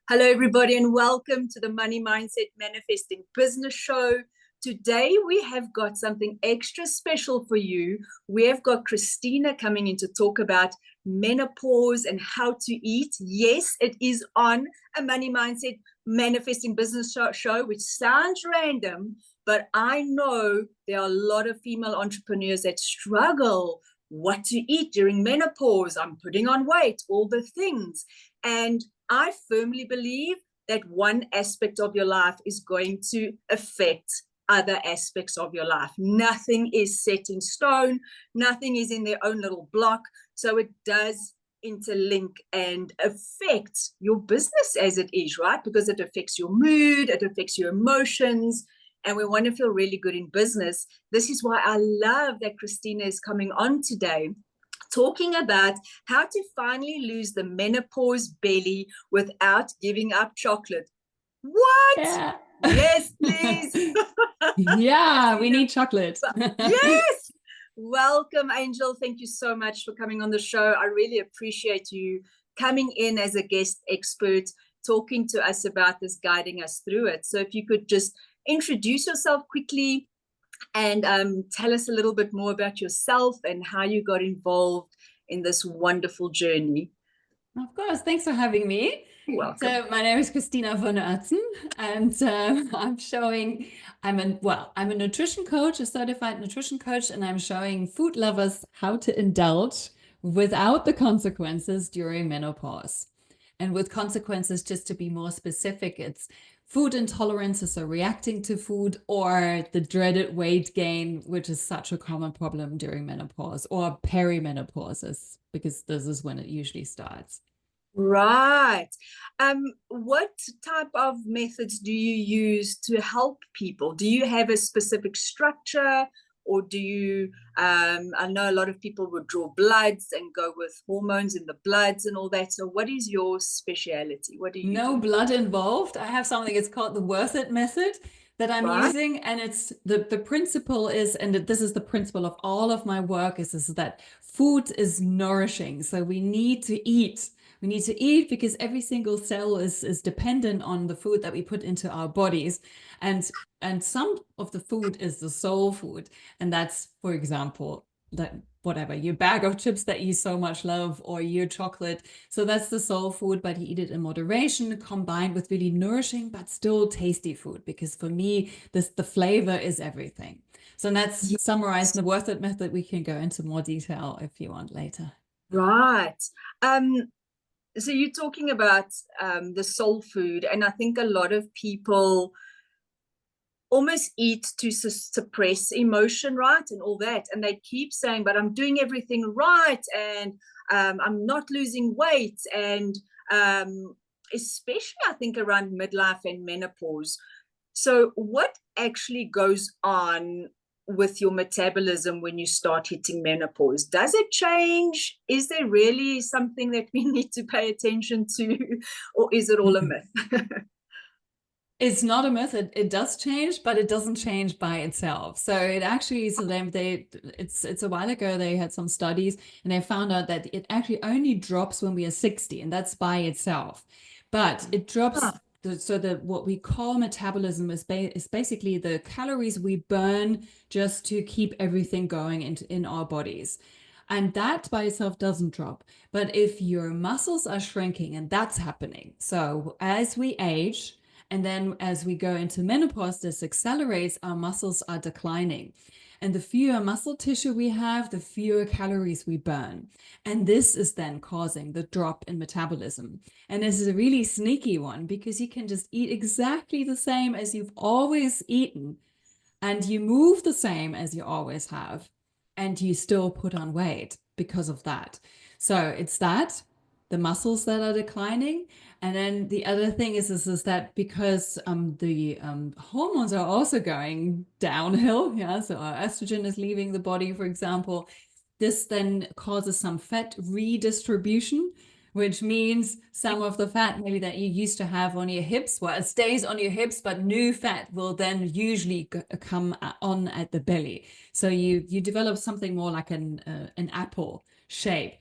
Hello, everybody, and welcome to the Money Mindset Manifesting Business Show. Today, we have got something extra special for you. We have got Kristina coming in to talk about menopause and how to eat. Yes, it is on a Money Mindset Manifesting Business show, which sounds random, but I know there are a lot of female entrepreneurs that struggle what to eat during menopause. I'm putting on weight, all the things. And I firmly believe that one aspect of your life is going to affect other aspects of your life. Nothing is set in stone. Nothing is in their own little block. So it does interlink and affect your business as it is, right? Because it affects your mood, it affects your emotions, and we want to feel really good in business. This is why I love that Kristina is coming on today, talking about how to finally lose the menopause belly without giving up chocolate. What? Yeah. Yes, please. Yeah, we need chocolate. Yes. Welcome, Angel. Thank you so much for coming on the show. I really appreciate you coming in as a guest expert, talking to us about this, guiding us through it. So if you could just introduce yourself quickly and tell us a little bit more about yourself and how you got involved in this wonderful journey. Of course, thanks for having me. You're welcome. So my name is Kristina von Oertzen, and I'm a nutrition coach, a certified nutrition coach, and I'm showing food lovers how to indulge without the consequences during menopause. And with consequences, just to be more specific, it's food intolerances, so reacting to food, or the dreaded weight gain, which is such a common problem during menopause, or perimenopause, because this is when it usually starts. Right. What type of methods do you use to help people? Do you have a specific structure, or do you, I know a lot of people would draw bloods and go with hormones in the bloods and all that. So what is your speciality? What do you No do? blood involved. I have something, it's called the Worth It method that I'm Right. using. And it's the principle is, and this is the principle of all of my work, is that food is nourishing. So we need to eat. We need to eat because every single cell is dependent on the food that we put into our bodies. And some of the food is the soul food. And that's, for example, that whatever, your bag of chips that you so much love, or your chocolate. So that's the soul food, but you eat it in moderation, combined with really nourishing but still tasty food. Because for me, the flavor is everything. So that's summarized in the Worth It method. We can go into more detail if you want later. Right. Um, so you're talking about the soul food, and I think a lot of people almost eat to suppress emotion, right, and all that, and they keep saying, but I'm doing everything right, and I'm not losing weight, and especially I think around midlife and menopause. So what actually goes on with your metabolism when you start hitting menopause? Does it change? Is there really something that we need to pay attention to, or is it all a myth? It's not a myth. It does change, but it doesn't change by itself. So it actually is it's a while ago they had some studies and they found out that it actually only drops when we are 60, and that's by itself. But it drops so that what we call metabolism is basically the calories we burn just to keep everything going in our bodies. And that by itself doesn't drop. But if your muscles are shrinking, and that's happening, so as we age, and then as we go into menopause, this accelerates, our muscles are declining. And the fewer muscle tissue we have, the fewer calories we burn. And this is then causing the drop in metabolism. And this is a really sneaky one because you can just eat exactly the same as you've always eaten, and you move the same as you always have, and you still put on weight because of that. So it's that, the muscles that are declining. And then the other thing is that because the hormones are also going downhill, yeah, so our estrogen is leaving the body, for example, this then causes some fat redistribution, which means some of the fat maybe that you used to have on your hips, well, it stays on your hips, but new fat will then usually come on at the belly. So you develop something more like an apple shape.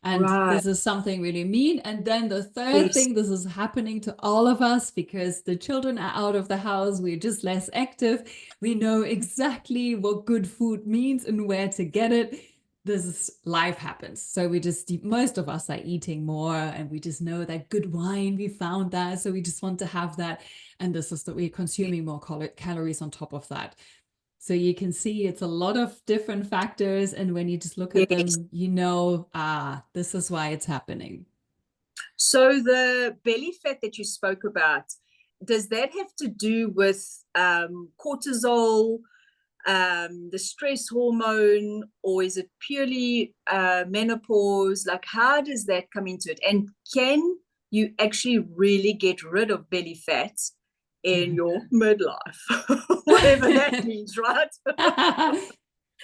And Right. this is something really mean. And then the third Yes. thing, this is happening to all of us because the children are out of the house. We're just less active. We know exactly what good food means and where to get it. This is life happens. So we just, most of us are eating more, and we just know that good wine, we found that. So we just want to have that. And this is that we're consuming more calories on top of that. So you can see it's a lot of different factors. And when you just look at Yes. them, you know, this is why it's happening. So the belly fat that you spoke about, does that have to do with cortisol, the stress hormone, or is it purely menopause? Like, how does that come into it? And can you actually really get rid of belly fat in your midlife? Whatever that means, right?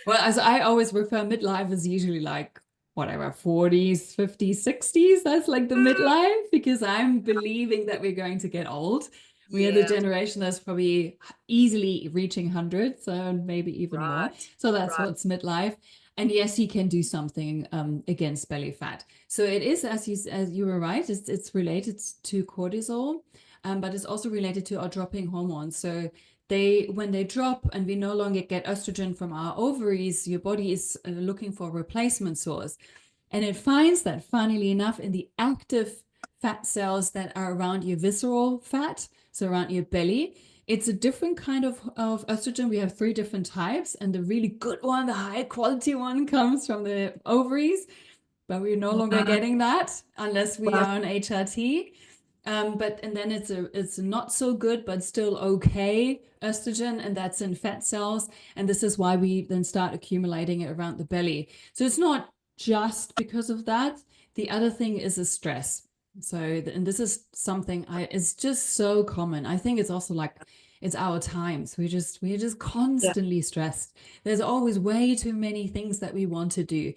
Well, as I always refer, midlife is usually like whatever, 40s, 50s, 60s. That's like the midlife, because I'm believing that we're going to get old. We are the Yeah, generation that's probably easily reaching 100, so maybe even more. right, So that's right. what's midlife. And yes, you can do something against belly fat. So it is, as you were right, it's related to cortisol, but it's also related to our dropping hormones. So when they drop and we no longer get estrogen from our ovaries, your body is looking for a replacement source. And it finds that, funnily enough, in the active fat cells that are around your visceral fat, so around your belly. It's a different kind of estrogen. We have 3 different types, and the really good one, the high quality one, comes from the ovaries, but we're no longer Right, getting that unless we right. are on HRT. And then it's not so good, but still okay estrogen, and that's in fat cells. And this is why we then start accumulating it around the belly. So it's not just because of that. The other thing is a stress. So, and this is something it's just so common. I think it's also like it's our times. We're just Yeah, constantly stressed. There's always way too many things that we want to do.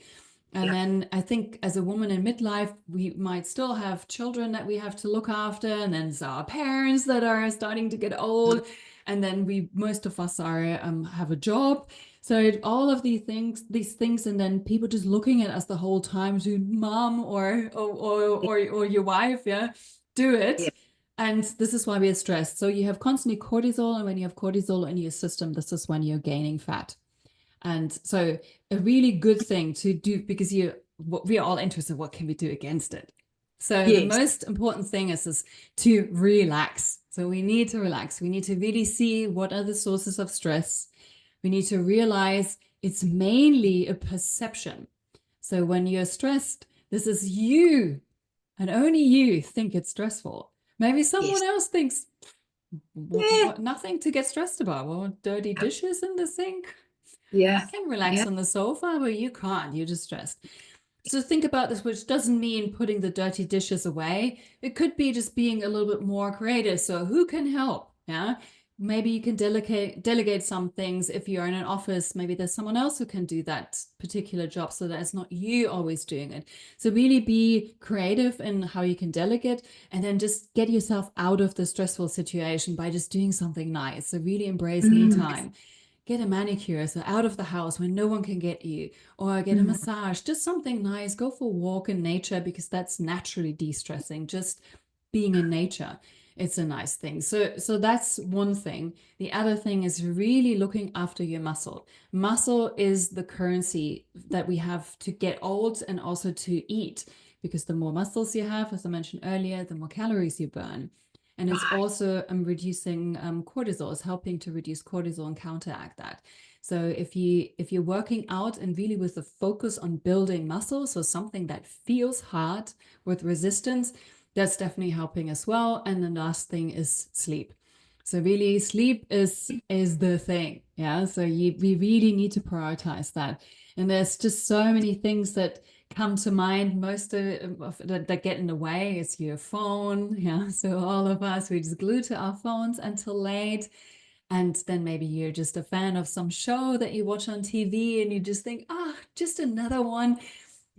And yeah. then I think as a woman in midlife, we might still have children that we have to look after. And then there's our parents that are starting to get old. And then most of us have a job. So all of these things, and then people just looking at us the whole time, to mom or your wife, yeah, do it. Yeah. And this is why we're stressed. So you have constantly cortisol, and when you have cortisol in your system, this is when you're gaining fat. And so a really good thing to do, because we are all interested, what can we do against it? So the Yes. most important thing is to relax. So we need to relax. We need to really see what are the sources of stress. We need to realize it's mainly a perception. So when you're stressed, this is you, and only you think it's stressful. Maybe Yes. someone else thinks Yeah. nothing to get stressed about. Well, dirty dishes in the sink. I Yeah. can relax Yeah. on the sofa, but you can't. You're just stressed. So think about this, which doesn't mean putting the dirty dishes away. It could be just being a little bit more creative. So who can help? Yeah. Maybe you can delegate some things. If you're in an office, maybe there's someone else who can do that particular job, so that it's not you always doing it. So really be creative in how you can delegate, and then just get yourself out of the stressful situation by just doing something nice. So really embrace me Mm. time. Get a manicure, so out of the house when no one can get you, or get a Mm. massage, just something nice. Go for a walk in nature, because that's naturally de-stressing. Just being in nature, it's a nice thing. So that's one thing. The other thing is really looking after your muscle. Muscle is the currency that we have to get old and also to eat, because the more muscles you have, as I mentioned earlier, the more calories you burn. And it's Right. also reducing cortisol, is helping to reduce cortisol and counteract that. So if you're working out and really with the focus on building muscle, so something that feels hard with resistance, that's definitely helping as well. And the last thing is sleep. So really, sleep is the thing. Yeah. So we really need to prioritize that. And there's just so many things that come to mind. Most of that get in the way is your phone. Yeah. So all of us, we just glue to our phones until late. And then maybe you're just a fan of some show that you watch on TV, and you just think, just another one.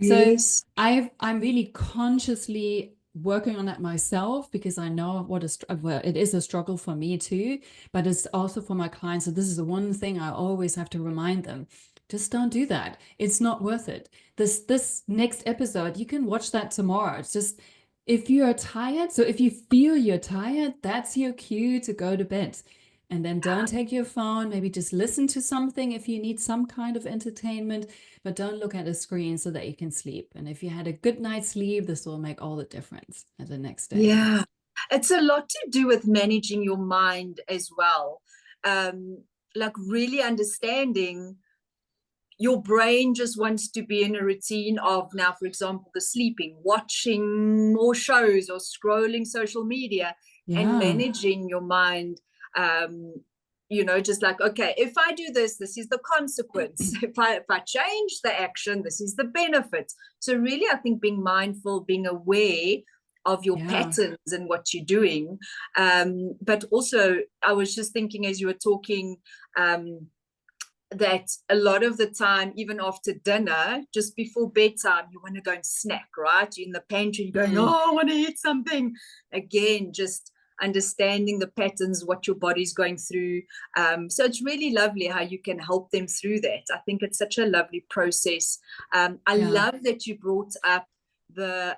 So Yes. I'm really consciously working on that myself, because I know well, it is a struggle for me too, but it's also for my clients. So this is the one thing I always have to remind them just don't do that. It's not worth it. This next episode, you can watch that tomorrow. It's just, if you are tired, so if you feel you're tired, that's your cue to go to bed. And then don't take your phone, maybe just listen to something if you need some kind of entertainment, but don't look at a screen so that you can sleep. And if you had a good night's sleep, this will make all the difference at the next day. Yeah, it's a lot to do with managing your mind as well. Like really understanding your brain just wants to be in a routine of, now, for example, the sleeping, watching more shows or scrolling social media, and Yeah. managing your mind. You know, just like, okay, if I do this, this is the consequence. If I change the action, this is the benefit. So really, I think being mindful, being aware of your patterns and what you're doing. But also, I was just thinking as you were talking, that a lot of the time, even after dinner, just before bedtime, you want to go and snack, right? You're in the pantry, you're going, oh, I want to eat something. Again, just understanding the patterns, what your body's going through. So it's really lovely how you can help them through that. I think it's such a lovely process. I love that you brought up the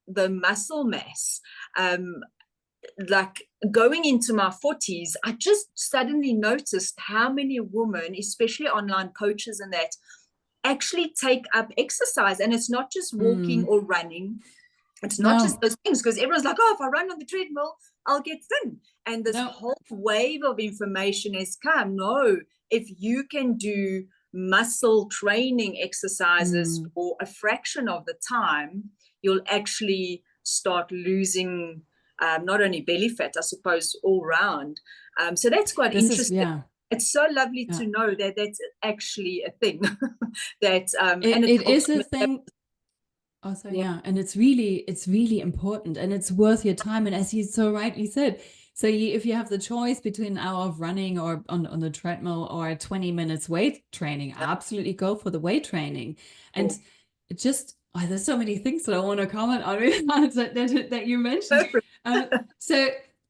muscle mass. Like going into my 40s, I just suddenly noticed how many women, especially online coaches and that, actually take up exercise. And it's not just walking or running. It's not just those things, because everyone's like, oh, if I run on the treadmill, I'll get thin. And this whole wave of information has come. No, if you can do muscle training exercises for a fraction of the time, you'll actually start losing not only belly fat, I suppose, all round. So that's quite interesting. It's so lovely to know that that's actually a thing. That and it is a thing. Oh, so and it's really important, and it's worth your time. And as you so rightly said, so if you have the choice between an hour of running or on the treadmill or 20 minutes weight training, absolutely go for the weight training. And just there's so many things that I want to comment on that you mentioned. So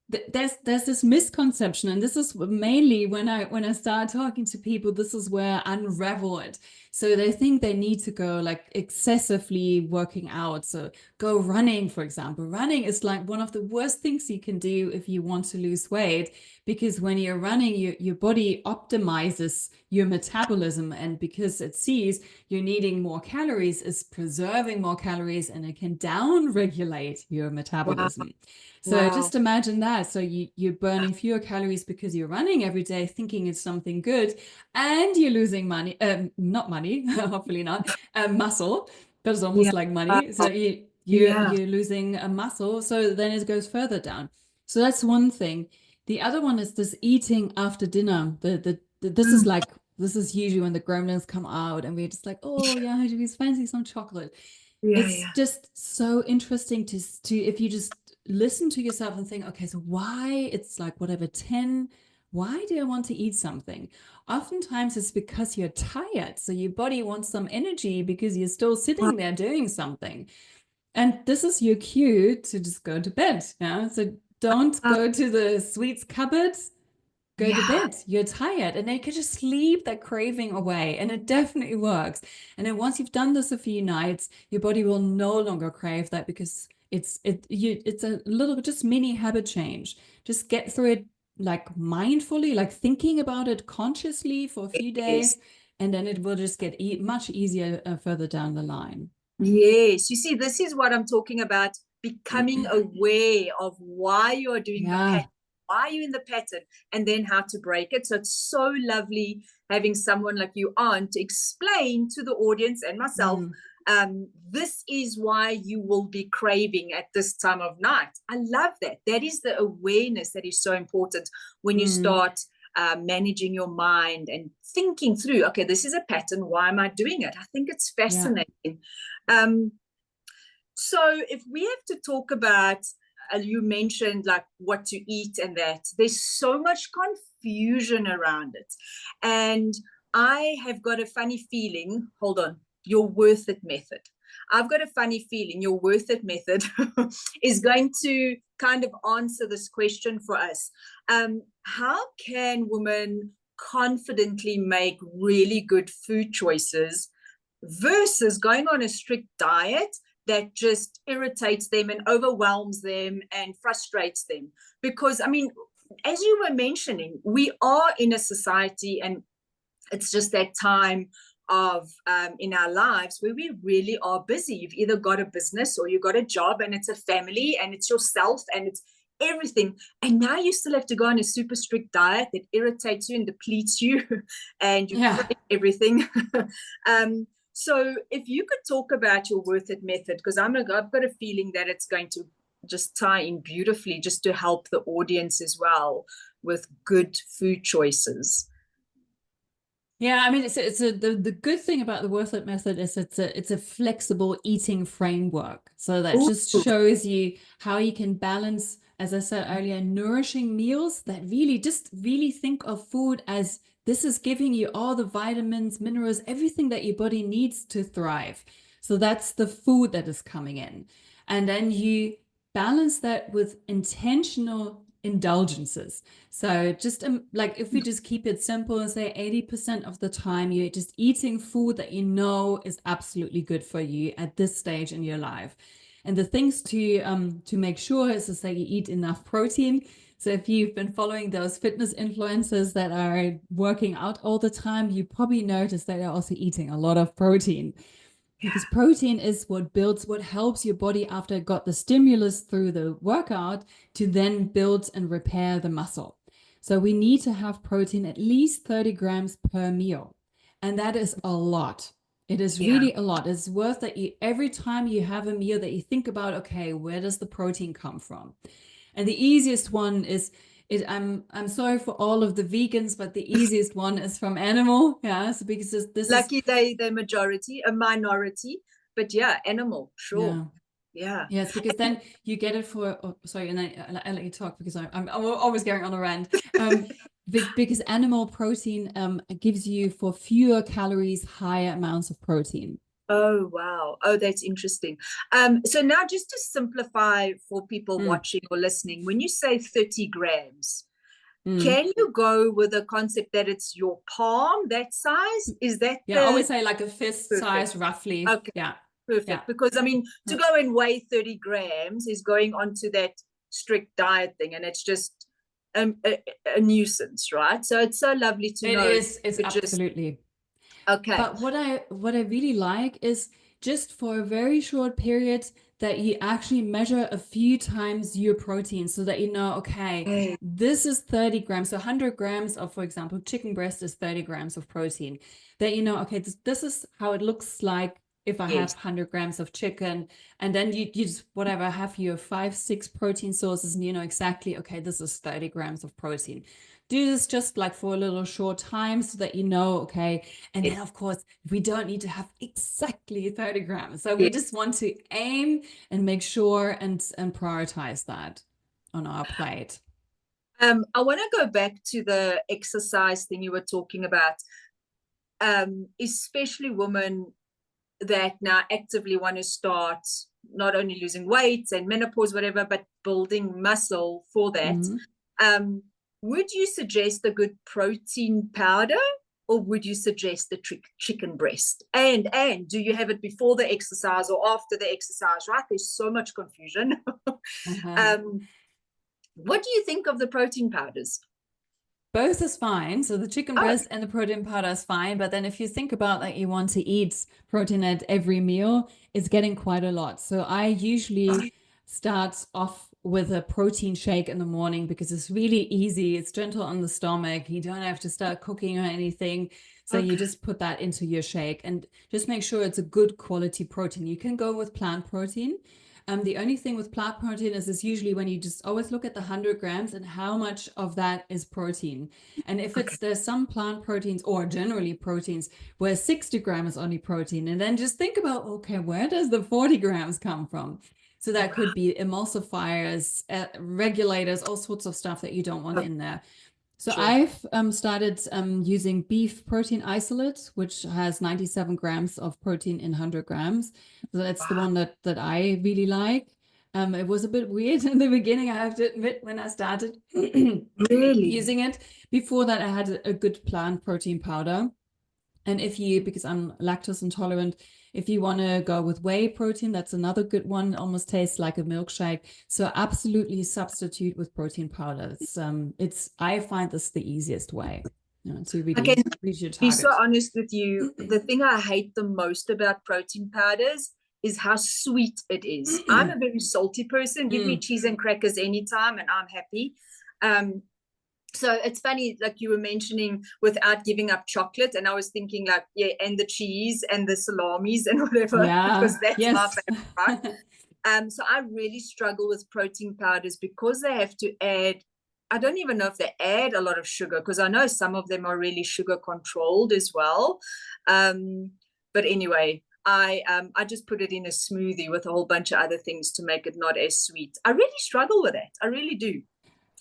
there's this misconception, and this is mainly when I start talking to people, this is where I unravel it. So they think they need to go like excessively working out. So go running, for example. Running is like one of the worst things you can do if you want to lose weight, because when you're running, your body optimizes your metabolism, and because it sees you're needing more calories, it's preserving more calories, and it can down regulate your metabolism. So just imagine that. So you're burning fewer calories because you're running every day, thinking it's something good, and you're losing money, not money, hopefully not, muscle, but it's almost like money. So you're losing a muscle. So then it goes further down. So that's one thing. The other one is this eating after dinner. This is like, this is usually when the gremlins come out and we're just like, oh yeah, I just fancy some chocolate. It's just so interesting to if you just listen to yourself and think, okay, so why it's like whatever 10, why do I want to eat something? Oftentimes it's because you're tired. So your body wants some energy because you're still sitting there doing something. And this is your cue to just go to bed. Yeah. So don't go to the sweets cupboard. Go to bed. You're tired, and then you can just sleep that craving away, and it definitely works. And then once you've done this a few nights, your body will no longer crave that, because it's a little just mini habit change. Just get through it like mindfully, like thinking about it consciously for a few days, and then it will just get much easier further down the line. Yes, you see, this is what I'm talking about, becoming aware of why you are doing the pattern, why are you in the pattern, and then how to break it. So it's so lovely having someone like you on to explain to the audience and myself, this is why you will be craving at this time of night. I love that. That is the awareness that is so important when you start managing your mind and thinking through, okay, this is a pattern, why am I doing it? I think it's fascinating. So if we have to talk about, you mentioned like what to eat and that, there's so much confusion around it. And I have got a funny feeling, hold on, your worth it method. I've got a funny feeling your worth it method is going to kind of answer this question for us. How can women confidently make really good food choices versus going on a strict diet that just irritates them and overwhelms them and frustrates them. Because, I mean, as you were mentioning, we are in a society, and it's just that time of in our lives where we really are busy. You've either got a business or you've got a job, and it's a family, and it's yourself, and it's everything. And now you still have to go on a super strict diet that irritates you and depletes you, and you crave everything. So if you could talk about your Worth It method, because I've got a feeling that it's going to just tie in beautifully, just to help the audience as well with good food choices. Yeah, I mean, the good thing about the Worth It method is it's a flexible eating framework. So that just shows you how you can balance, as I said earlier, nourishing meals that really think of food as this is giving you all the vitamins, minerals, everything that your body needs to thrive. So that's the food that is coming in. And then you balance that with intentional indulgences. So just like if we just keep it simple and say 80% of the time you're just eating food that you know is absolutely good for you at this stage in your life. And the things to make sure is to say you eat enough protein. So if you've been following those fitness influencers that are working out all the time, you probably notice that they're also eating a lot of protein. Because protein is what helps your body after it got the stimulus through the workout to then build and repair the muscle. So we need to have protein at least 30 grams per meal. And that is a lot. It is really a lot. It's worth that every time you have a meal that you think about, okay, where does the protein come from? And the easiest one is I'm sorry for all of the vegans, but the easiest one is from animal. Yeah, so because this lucky is they majority, a minority, but yeah, animal, sure. Yeah. Yes, because then you get it for, oh, sorry, and I let you talk because I'm always going on a rant. Because animal protein gives you for fewer calories, higher amounts of protein. Oh, wow. Oh, that's interesting. So now just to simplify for people watching or listening, when you say 30 grams, can you go with a concept that it's your palm, that size? Is that I always say like a fist size, roughly. Okay. Yeah. Perfect. Yeah. Because, I mean, to go and weigh 30 grams is going onto that strict diet thing, and it's just a nuisance, right? So it's so lovely to know. It's absolutely. Okay. But what I really like is just for a very short period that you actually measure a few times your protein so that you know, okay, this is 30 grams. So 100 grams of, for example, chicken breast is 30 grams of protein. That you know, okay, this is how it looks like if I have 100 grams of chicken. And then you just, whatever, have your 5-6 protein sources and you know exactly, okay, this is 30 grams of protein. Do this just like for a little short time so that you know, okay. And then of course, we don't need to have exactly 30 grams. So we just want to aim and make sure and prioritize that on our plate. I want to go back to the exercise thing you were talking about, especially women that now actively want to start not only losing weight and menopause, whatever, but building muscle for that. Would you suggest a good protein powder, or would you suggest the chicken breast? And do you have it before the exercise or after the exercise, right? There's so much confusion. What do you think of the protein powders? Both is fine. So the chicken breast and the protein powder is fine. But then if you think about that, you want to eat protein at every meal, it's getting quite a lot. So I usually start off with a protein shake in the morning because it's really easy. It's gentle on the stomach. You don't have to start cooking or anything. So you just put that into your shake and just make sure it's a good quality protein. You can go with plant protein. The only thing with plant protein is usually when you just always look at the 100 grams and how much of that is protein. And if there's some plant proteins or generally proteins where 60 grams is only protein, and then just think about, okay, where does the 40 grams come from? So that could be emulsifiers, regulators, all sorts of stuff that you don't want in there. So I've started using beef protein isolate, which has 97 grams of protein in 100 grams. So that's the one that I really like. It was a bit weird in the beginning, I have to admit, when I started Really? using it. Before that, I had a good plant protein powder. And if you, because I'm lactose intolerant, if you want to go with whey protein, that's another good one. Almost tastes like a milkshake. So absolutely substitute with protein powder. I find this the easiest way, to I really can reach your be so target. honest with you. The thing I hate the most about protein powders is how sweet it is. I'm a very salty person. Give me cheese and crackers anytime and I'm happy. So it's funny, like you were mentioning, without giving up chocolate, and I was thinking like, yeah, and the cheese and the salamis and whatever, Yeah. because that's my Yes. favorite, right? So I really struggle with protein powders because they have to add, I don't even know if they add a lot of sugar, because I know some of them are really sugar controlled as well. But anyway, I just put it in a smoothie with a whole bunch of other things to make it not as sweet. I really struggle with that. I really do.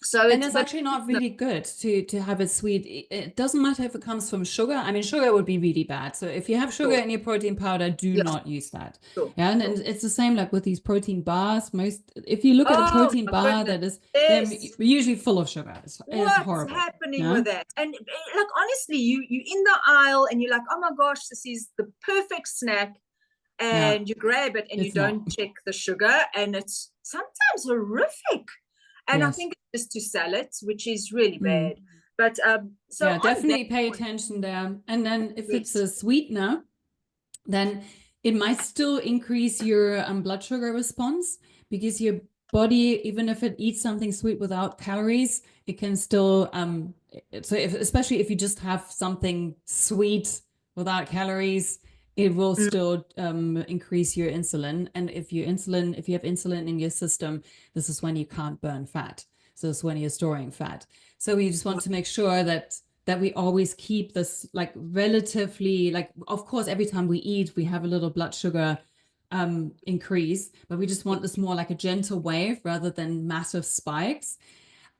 So And it's actually not really good to have it sweet. It doesn't matter if it comes from sugar. I mean, sugar would be really bad. So if you have sugar sure. in your protein powder, do Yeah, not use that. sure, Yeah, and sure. it's the same like with these protein bars. If you look at a Oh protein my bar goodness. that is, they're Yes. usually full of sugar. It's What's horrible. happening Yeah, with that? And like honestly, you in the aisle and you're like, oh my gosh, this is the perfect snack. yeah, And you grab it and you it's not. don't check the sugar, and it's sometimes horrific. And I Yes. think it's just to salads, which is really Mm. bad. But so Yeah, on that definitely pay point, attention there. And then if it's yes. a sweetener, then it might still increase your blood sugar response, because your body, even if it eats something sweet without calories, it can still, especially if you just have something sweet without calories, it will Mm, still increase your insulin. And if you have insulin in your system, this is when you can't burn fat. So it's when you're storing fat. So we just want to make sure that we always keep this like relatively, like, of course, every time we eat, we have a little blood sugar increase, but we just want this more like a gentle wave rather than massive spikes.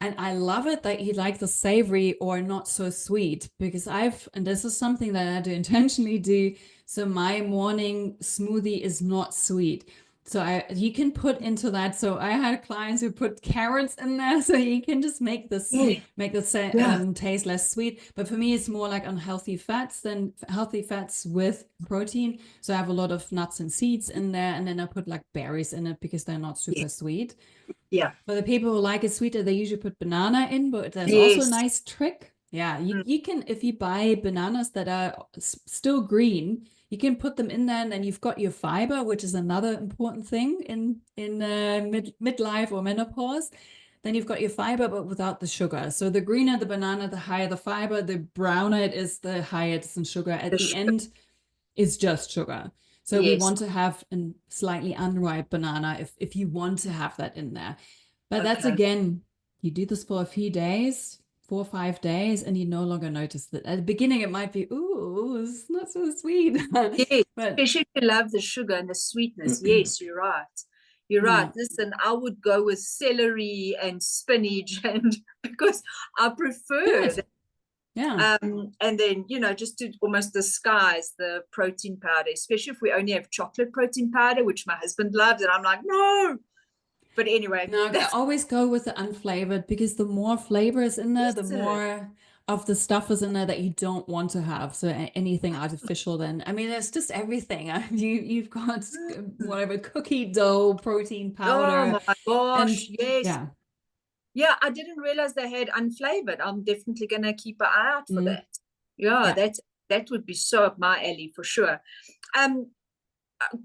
And I love it that you like the savory or not so sweet, because and this is something that I had to intentionally do. So my morning smoothie is not sweet. So you can put into that. So I had clients who put carrots in there, so you can just make this yeah, yeah, taste less sweet. But for me, it's more like unhealthy fats than healthy fats with protein. So I have a lot of nuts and seeds in there, and then I put like berries in it because they're not yeah, super sweet. yeah. For the people who like it sweeter, they usually put banana in, but there's also a Yes. nice trick. Yeah, Mm, you can, if you buy bananas that are still green, you can put them in there, and then you've got your fiber, which is another important thing in midlife or menopause. Then you've got your fiber, but without the sugar. So the greener the banana, the higher the fiber. The browner it is, the higher it is in sugar. At the the sugar. end, it's just sugar. So we Yes. want to have a slightly unripe banana if you want to have that in there. But that's, Okay. again, you do this for a few days, 4 or 5 days, and you no longer notice that. At the beginning, it might be, ooh, it's not so sweet. Yes, But especially if you love the sugar and the sweetness. Yes, you're right. You're right. yeah, Listen, I would go with celery and spinach, and because I prefer good. that. Yeah. And then, just to almost disguise the protein powder, especially if we only have chocolate protein powder, which my husband loves, and I'm like, no. But anyway, No, I that's always go with the unflavored, because the more flavor is in there, the it. more of the stuff is in there that you don't want to have. So anything artificial, then, I mean, it's just everything. You've got Mm. whatever, cookie dough, protein Oh powder, my gosh, and yes. yeah. Yeah, I didn't realize they had unflavored. I'm definitely gonna keep an eye out for Mm, that. Yeah, yeah. that would be so up my alley for sure. Um,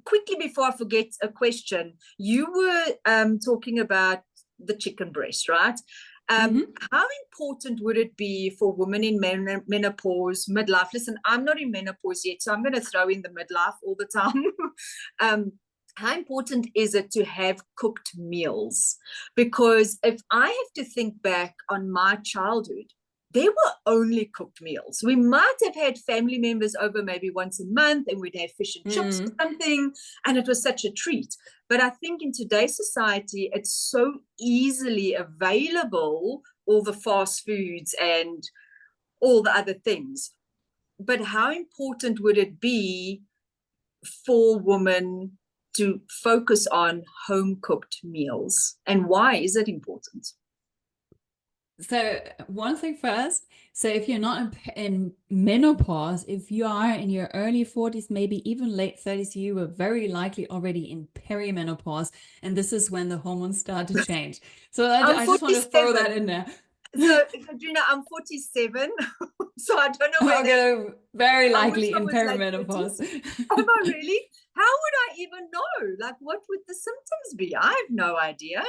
Quickly before I forget a question, you were talking about the chicken breast, right? Hmm. How important would it be for women in menopause, midlife? Listen, I'm not in menopause yet, so I'm going to throw in the midlife all the time. um, how important is it to have cooked meals? Because if I have to think back on my childhood, there were only cooked meals. We might have had family members over maybe once a month, and we'd have fish and chips or Mm. something, and it was such a treat. But I think in today's society, it's so easily available, all the fast foods and all the other things. But how important would it be for women to focus on home cooked meals, and why is it important? So one thing first, so if you're not in menopause, if you are in your early 40s, maybe even late 30s, you were very likely already in perimenopause. And this is when the hormones start to change. So I just want to throw that in there. So, Katrina, I'm 47, so I don't know whether very likely in perimenopause. Am I really? How would I even know? Like, what would the symptoms be? I have no idea.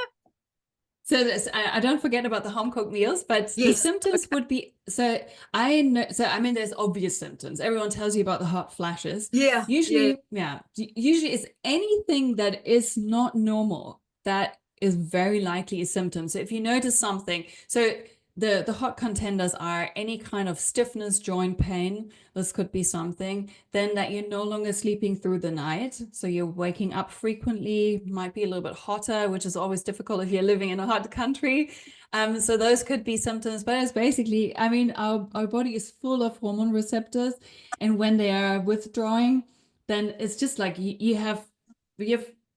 So this, I don't forget about the home cooked meals, but the symptoms would be, so I know, so I mean, there's obvious symptoms. Everyone tells you about the hot flashes. Usually it's anything that is not normal that is very likely a symptom. So if you notice something, so the hot contenders are any kind of stiffness, joint pain. This could be something. Then that you're no longer sleeping through the night. So you're waking up frequently, might be a little bit hotter, which is always difficult if you're living in a hot country. So those could be symptoms, but it's basically, I mean, our body is full of hormone receptors. And when they are withdrawing, then it's just like you have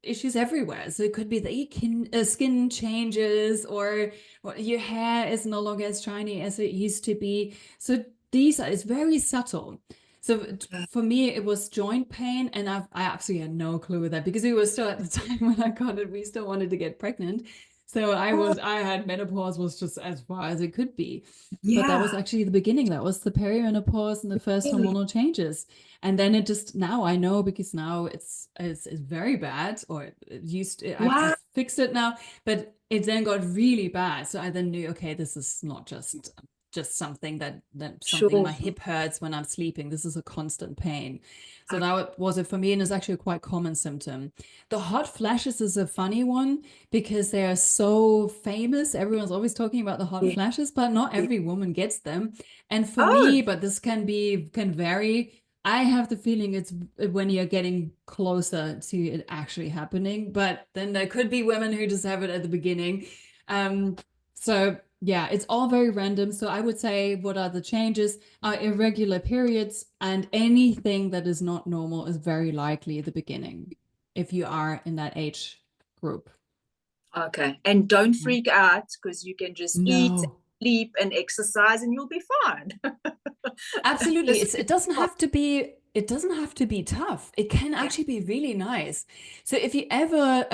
issues everywhere. So it could be that skin changes, or your hair is no longer as shiny as it used to be. So it's very subtle. So for me, it was joint pain, and I absolutely had no clue with that, because we were still at the time when I got it, we still wanted to get pregnant. So I had menopause was just as far as it could be. But that was actually the beginning. That was the perimenopause and the first hormonal changes. And then it just, now I know, because now it's very bad, or it used to, I've fixed it now, but it then got really bad. So I then knew, okay, this is not just something that something, my hip hurts when I'm sleeping. This is a constant pain. So that was it for me, and it's actually a quite common symptom. The hot flashes is a funny one, because they are so famous. Everyone's always talking about the hot flashes, but not every woman gets them. And for me, but this can vary. I have the feeling it's when you're getting closer to it actually happening, but then there could be women who just have it at the beginning. So yeah, it's all very random. So I would say, what are the changes? Irregular periods, and anything that is not normal is very likely at the beginning, if you are in that age group. Okay. And don't freak out, because you can just eat, sleep, and exercise, and you'll be fine. Absolutely. It doesn't have to be tough. It can actually be really nice. So if you ever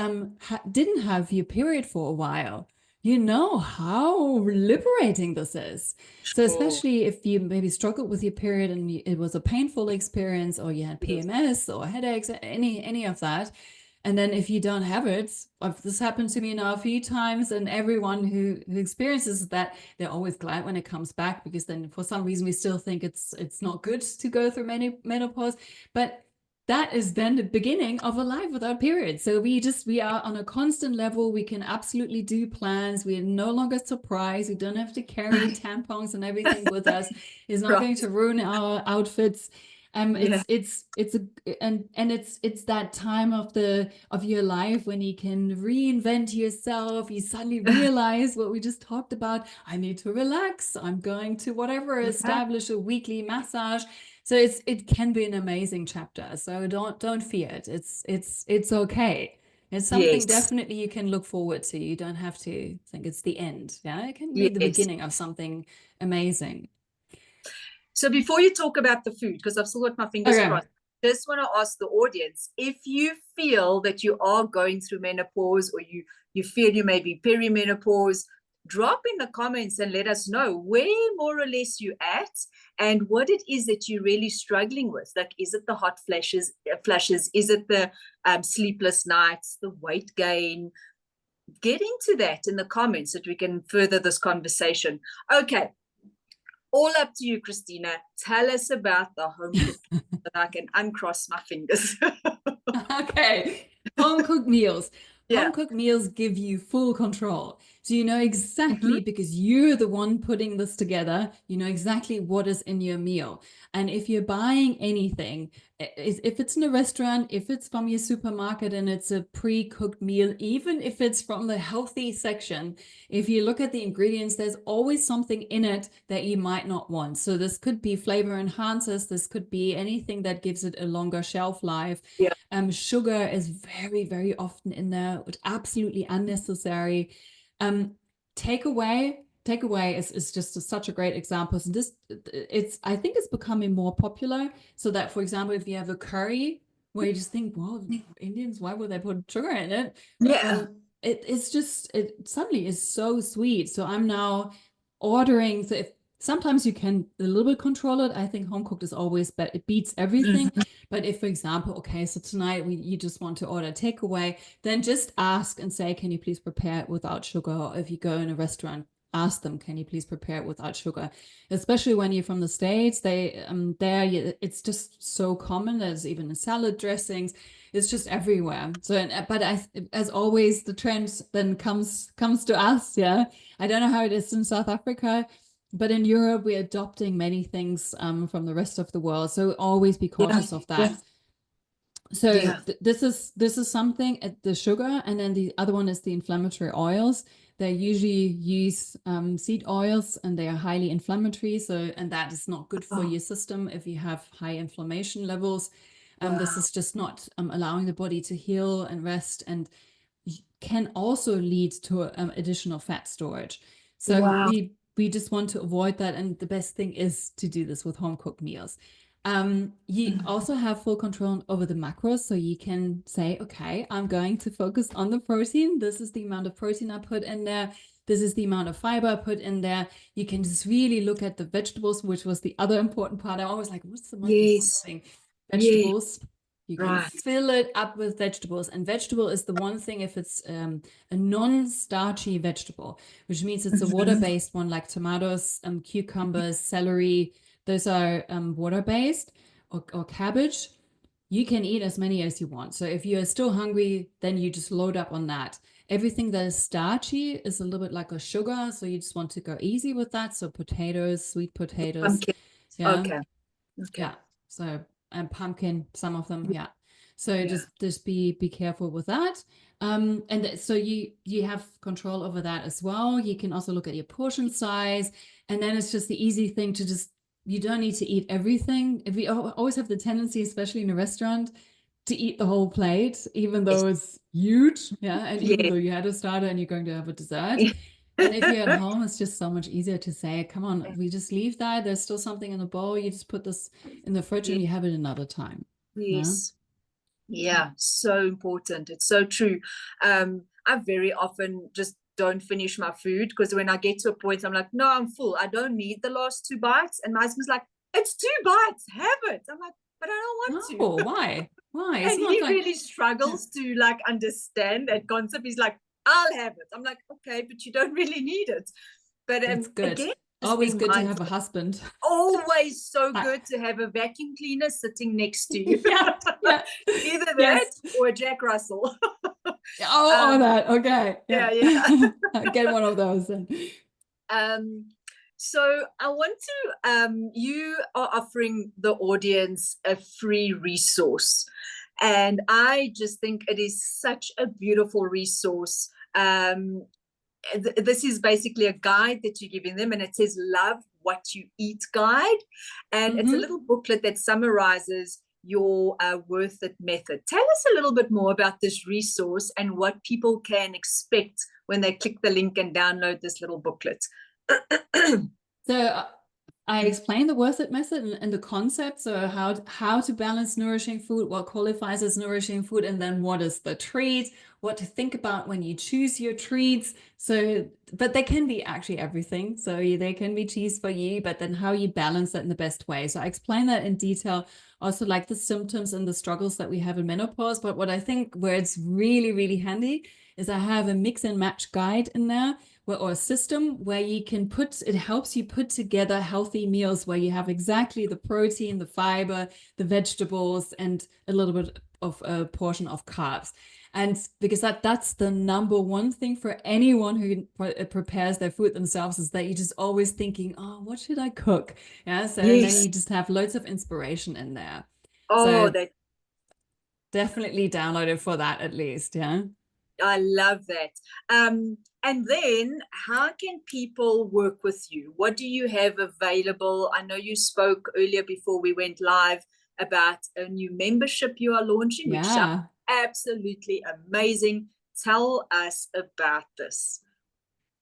didn't have your period for a while, you know how liberating this is. So especially if you maybe struggled with your period and it was a painful experience, or you had PMS or headaches, any of that. And then if you don't have it, this happened to me now a few times, and everyone who experiences that, they're always glad when it comes back, because then for some reason we still think it's not good to go through menopause. But that is then the beginning of a life without periods. So we are on a constant level. We can absolutely do plans. We are no longer surprised. We don't have to carry tampons and everything with us. It's not going to ruin our outfits. It's that time of your life when you can reinvent yourself. You suddenly realize what we just talked about. I need to relax. I'm going to establish a weekly massage. So it can be an amazing chapter. So don't fear it. It's okay. It's something definitely you can look forward to. You don't have to think it's the end. Yeah, it can be the beginning of something amazing. So before you talk about the food, because I've still got my fingers crossed, I just want to ask the audience, if you feel that you are going through menopause, or you feel you may be perimenopause, drop in the comments and let us know where more or less you're at, and what it is that you're really struggling with. Like, is it the hot flashes? Is it the sleepless nights, the weight gain? Get into that in the comments so that we can further this conversation. Okay. All up to you, Kristina. Tell us about the home cooked meals that I can uncross my fingers. Okay. Home cooked meals. Home cooked meals give you full control. So you know exactly, because you're the one putting this together, you know exactly what is in your meal. And if you're buying anything, if it's in a restaurant, if it's from your supermarket and it's a pre-cooked meal, even if it's from the healthy section, if you look at the ingredients, there's always something in it that you might not want. So this could be flavor enhancers. This could be anything that gives it a longer shelf life. Yeah. Sugar is very, very often in there, absolutely unnecessary. Takeaway is just such a great example. So I think it's becoming more popular, so that, for example, if you have a curry where you just think, well, Indians, why would they put sugar in it? Yeah. It suddenly is so sweet. So I'm now ordering. So if sometimes you can a little bit control it, I think home cooked is always better. It beats everything. But if, for example, okay, so tonight you just want to order takeaway, then just ask and say, can you please prepare it without sugar? Or if you go in a restaurant, ask them, can you please prepare it without sugar? Especially when you're from the States, it's just so common. There's even in salad dressings. It's just everywhere. So, but as always, the trend then comes to us. Yeah, I don't know how it is in South Africa, but in Europe, we're adopting many things from the rest of the world. So always be cautious of that. Yeah. So this is something at the sugar, and then the other one is the inflammatory oils. They usually use seed oils, and they are highly inflammatory. So, and that is not good for your system if you have high inflammation levels. This is just not allowing the body to heal and rest, and can also lead to additional fat storage. So we just want to avoid that. And the best thing is to do this with home cooked meals. You also have full control over the macros. So you can say, okay, I'm going to focus on the protein. This is the amount of protein I put in there. This is the amount of fiber I put in there. You can just really look at the vegetables, which was the other important part. I'm always like, what's the most important thing? Vegetables. You can fill it up with vegetables. And vegetable is the one thing, if it's a non-starchy vegetable, which means it's a water-based one, like tomatoes, cucumbers, celery. Those are water-based, or cabbage. You can eat as many as you want. So if you're still hungry, then you just load up on that. Everything that is starchy is a little bit like a sugar. So you just want to go easy with that. So potatoes, sweet potatoes. Yeah. Okay. Yeah. So, and pumpkin, some of them. Yeah. So just be careful with that. And so you have control over that as well. You can also look at your portion size, and then it's just the easy thing to just, you don't need to eat everything. If we always have the tendency, especially in a restaurant, to eat the whole plate, even though it's huge. Yeah. And even though you had a starter and you're going to have a dessert. And if you're at home, it's just so much easier to say, come on, we just leave that. There's still something in the bowl. You just put this in the fridge and you have it another time. Yes. Yeah, so important. It's so true. I very often just don't finish my food, because when I get to a point, I'm like, no, I'm full. I don't need the last 2 bites. And my husband's like, it's 2 bites, have it. I'm like, but I don't want to. Oh, why? And he really struggles to like understand that concept. He's like, I'll have it. I'm like, okay, but you don't really need it. But it's good. Again, always good to have a husband. Always so good to have a vacuum cleaner sitting next to you. Either that or a Jack Russell. That. Okay. Yeah. Get one of those then. So I want to, you are offering the audience a free resource. And I just think it is such a beautiful resource. This is basically a guide that you're giving them, and it says Love What You Eat Guide. And it's a little booklet that summarizes your Worth It method. Tell us a little bit more about this resource and what people can expect when they click the link and download this little booklet. So I explained the Worth It method and the concept. So how to balance nourishing food, what qualifies as nourishing food, and then what is the treat, what to think about when you choose your treats. So, but they can be actually everything. So they can be cheese for you, but then how you balance that in the best way. So I explain that in detail, also like the symptoms and the struggles that we have in menopause. But what I think where it's really, really handy is I have a mix and match guide in there, or a system where you can it helps you put together healthy meals where you have exactly the protein, the fiber, the vegetables, and a little bit of a portion of carbs. And because that's the number one thing for anyone who prepares their food themselves, is that you're just always thinking, oh, what should I cook? Yeah. So, and then Yes. you just have loads of inspiration in there. Oh, So that definitely download it for that at least. Yeah. I love that. And then how can people work with you? What do you have available? I know you spoke earlier before we went live about a new membership you are launching, which sounds Yeah. absolutely amazing. Tell us about this.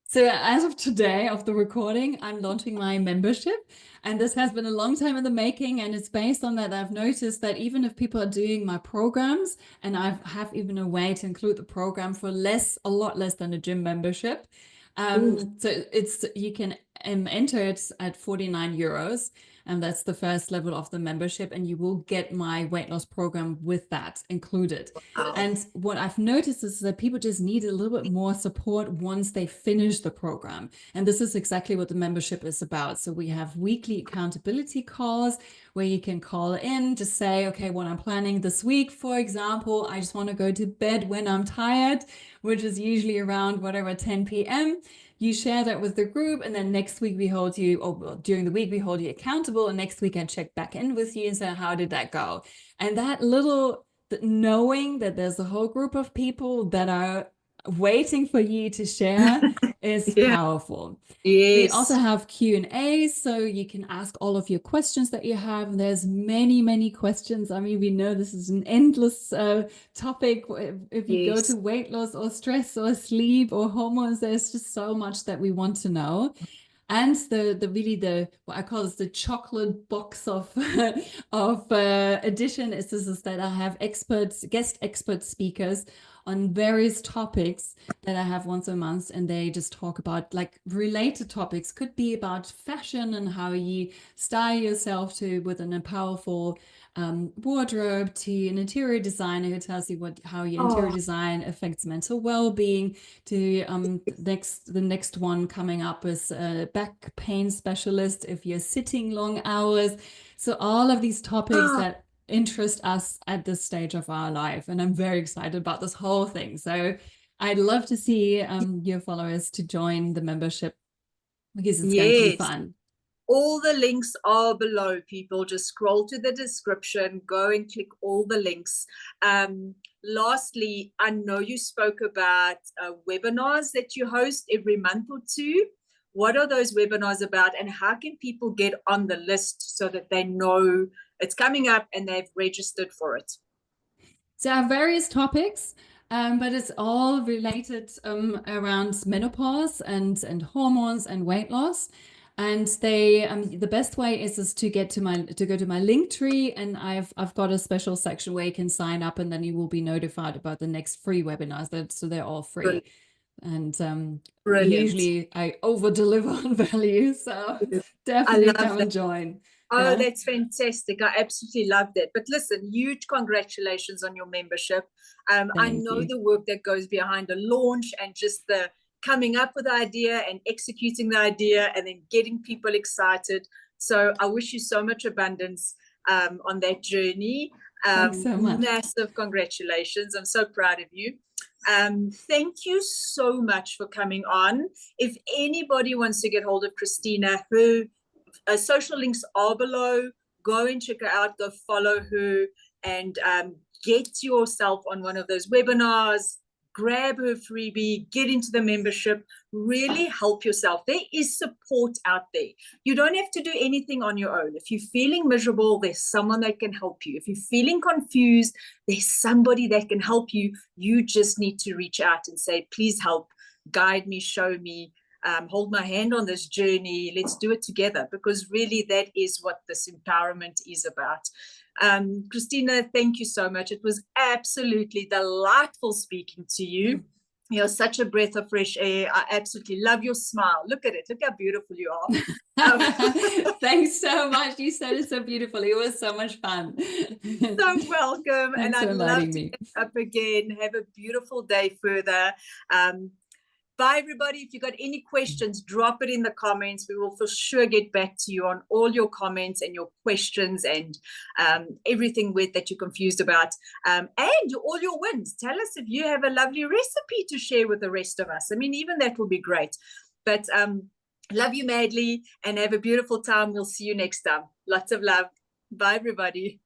So as of today of the recording, I'm launching my membership, and this has been a long time in the making, and it's based on that I've noticed that even if people are doing my programs, and I have even a way to include the program for a lot less than a gym membership. So you can enter it at 49 euros, and that's the first level of the membership, and you will get my weight loss program with that included. Wow. And what I've noticed is that people just need a little bit more support once they finish the program. And this is exactly what the membership is about. So we have weekly accountability calls where you can call in, just say, okay, what I'm planning this week, for example, I just want to go to bed when I'm tired, which is usually around whatever, 10 p.m. You share that with the group, and then next week we hold you, or during the week we hold you accountable, and next week I check back in with you and say, how did that go? And that little knowing that there's a whole group of people that are waiting for you to share is Yeah. powerful. Yes. We also have Q&As, so you can ask all of your questions that you have. And there's many questions. I mean, we know this is an endless topic. If you go to weight loss or stress or sleep or hormones, there's just so much that we want to know. And the what I call is the chocolate box of addition is that I have guest expert speakers on various topics that I have once a month, and they just talk about like related topics. Could be about fashion and how you style yourself with a powerful wardrobe, to an interior designer who tells you how your interior design affects mental well-being, to the next one coming up is a back pain specialist if you're sitting long hours. So all of these topics that interest us at this stage of our life, and I'm very excited about this whole thing. So I'd love to see your followers to join the membership, because it's going to be fun. All the links are below, people. Just scroll to the description, go and click all the links. Lastly, I know you spoke about webinars that you host every month or two. What are those webinars about, and how can people get on the list so that they know it's coming up and they've registered for it? So I have various topics, but it's all related around menopause and hormones and weight loss. And the best way is to go to my Linktree, and I've got a special section where you can sign up, and then you will be notified about the next free webinars. So they're all free. And usually I over deliver on value, so definitely come and join. Oh, that's fantastic. I absolutely love that. But listen, huge congratulations on your membership. I know the work that goes behind a launch, and just the coming up with the idea and executing the idea and then getting people excited. So I wish you so much abundance on that journey. Thanks so much. Massive congratulations. I'm so proud of you. Thank you so much for coming on. If anybody wants to get hold of Kristina, her social links are below. Go and check her out, go follow her, and get yourself on one of those webinars. Grab her freebie, get into the membership, really help yourself. There is support out there. You don't have to do anything on your own. If you're feeling miserable, there's someone that can help you. If you're feeling confused, there's somebody that can help you. You just need to reach out and say, please help, guide me, show me, hold my hand on this journey. Let's do it together, because really that is what this empowerment is about. Kristina, thank you so much. It was absolutely delightful speaking to you. You're such a breath of fresh air. I absolutely love your smile. Look at it. Look how beautiful you are. Thanks so much. You said it so beautifully. It was so much fun. So welcome. Thanks and I'd love to me. get up again. Have a beautiful day further. Bye, everybody. If you got any questions, drop it in the comments. We will for sure get back to you on all your comments and your questions and everything that you're confused about, and all your wins. Tell us if you have a lovely recipe to share with the rest of us. I mean, even that will be great. But love you madly and have a beautiful time. We'll see you next time. Lots of love. Bye, everybody.